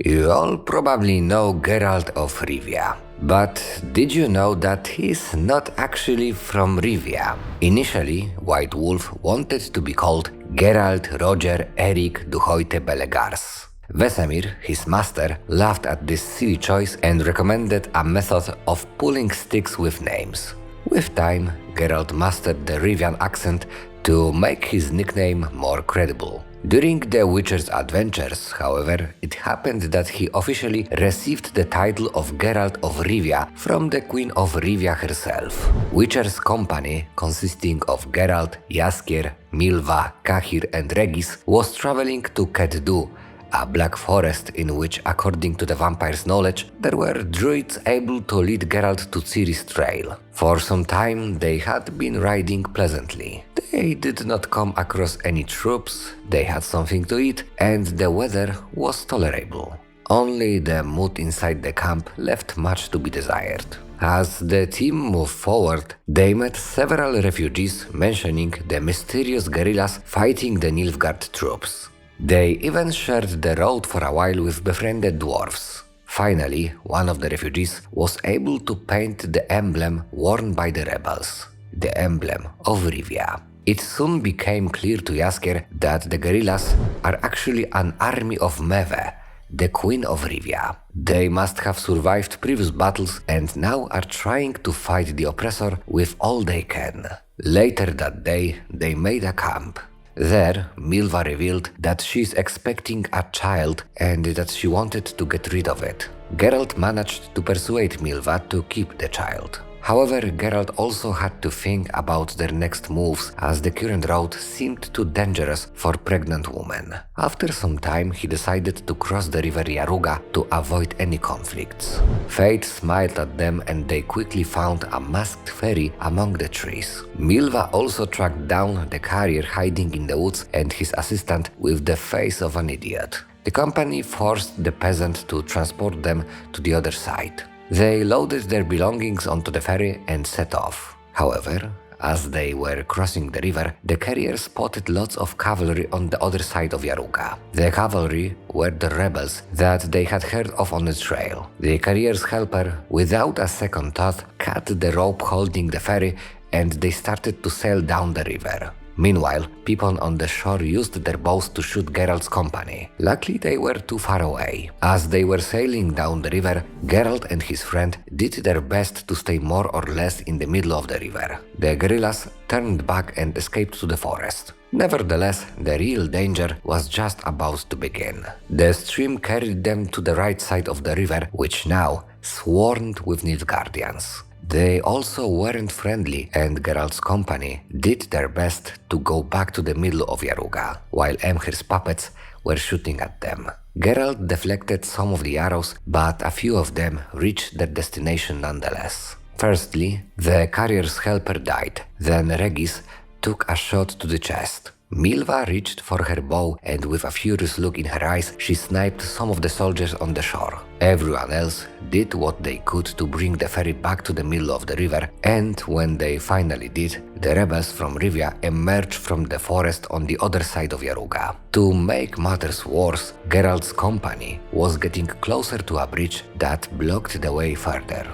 You all probably know Geralt of Rivia, but did you know that he's not actually from Rivia? Initially, White Wolf wanted to be called Geralt Roger Erik Duhoite Belegars. Vesemir, his master, laughed at this silly choice and recommended a method of pulling sticks with names. With time, Geralt mastered the Rivian accent to make his nickname more credible. During the Witcher's adventures, however, it happened that he officially received the title of Geralt of Rivia from the Queen of Rivia herself. Witcher's company, consisting of Geralt, Jaskier, Milva, Kahir and Regis, was traveling to Keddu, a black forest in which, according to the vampire's knowledge, there were druids able to lead Geralt to Ciri's trail. For some time they had been riding pleasantly. They did not come across any troops, they had something to eat, and the weather was tolerable. Only the mood inside the camp left much to be desired. As the team moved forward, they met several refugees mentioning the mysterious guerrillas fighting the Nilfgaard troops. They even shared the road for a while with befriended dwarves. Finally, one of the refugees was able to paint the emblem worn by the rebels, the emblem of Rivia. It soon became clear to Jaskier that the guerrillas are actually an army of Meve, the Queen of Rivia. They must have survived previous battles and now are trying to fight the oppressor with all they can. Later that day, they made a camp. There, Milva revealed that she's expecting a child and that she wanted to get rid of it. Geralt managed to persuade Milva to keep the child. However, Geralt also had to think about their next moves as the current route seemed too dangerous for pregnant women. After some time, he decided to cross the river Yaruga to avoid any conflicts. Fate smiled at them and they quickly found a masked fairy among the trees. Milva also tracked down the carrier hiding in the woods and his assistant with the face of an idiot. The company forced the peasant to transport them to the other side. They loaded their belongings onto the ferry and set off. However, as they were crossing the river, the carrier spotted lots of cavalry on the other side of Yaruga. The cavalry were the rebels that they had heard of on the trail. The carrier's helper, without a second thought, cut the rope holding the ferry and they started to sail down the river. Meanwhile, people on the shore used their bows to shoot Geralt's company. Luckily, they were too far away. As they were sailing down the river, Geralt and his friend did their best to stay more or less in the middle of the river. The guerrillas turned back and escaped to the forest. Nevertheless, the real danger was just about to begin. The stream carried them to the right side of the river, which now swarmed with Nilfgaardians. They also weren't friendly and Geralt's company did their best to go back to the middle of Yaruga, while Emhyr's puppets were shooting at them. Geralt deflected some of the arrows, but a few of them reached their destination nonetheless. Firstly, the carrier's helper died, then Regis took a shot to the chest. Milva reached for her bow and with a furious look in her eyes, she sniped some of the soldiers on the shore. Everyone else did what they could to bring the ferry back to the middle of the river, and when they finally did, the rebels from Rivia emerged from the forest on the other side of Yaruga. To make matters worse, Geralt's company was getting closer to a bridge that blocked the way further.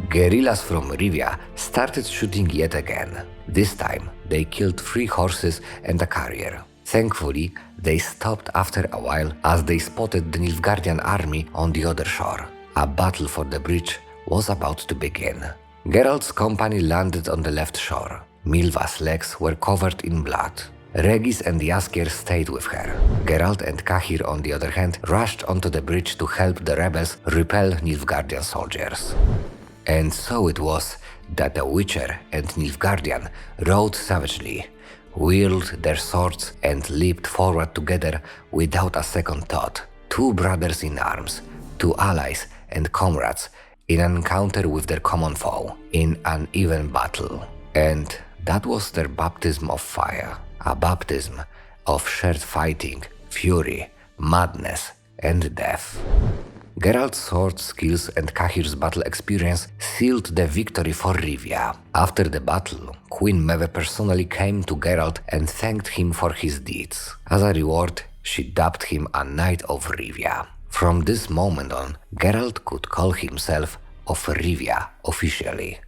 Guerrillas from Rivia started shooting yet again. This time, they killed 3 horses and a carrier. Thankfully, they stopped after a while as they spotted the Nilfgaardian army on the other shore. A battle for the bridge was about to begin. Geralt's company landed on the left shore. Milva's legs were covered in blood. Regis and Jaskier stayed with her. Geralt and Kahir, on the other hand, rushed onto the bridge to help the rebels repel Nilfgaardian soldiers. And so it was that the Witcher and Nilfgaardian rode savagely, wielded their swords and leaped forward together without a second thought. 2 brothers in arms, 2 allies and comrades in an encounter with their common foe, in an even battle. And that was their baptism of fire, a baptism of shared fighting, fury, madness and death. Geralt's sword skills and Kahir's battle experience sealed the victory for Rivia. After the battle, Queen Meve personally came to Geralt and thanked him for his deeds. As a reward, she dubbed him a Knight of Rivia. From this moment on, Geralt could call himself of Rivia officially.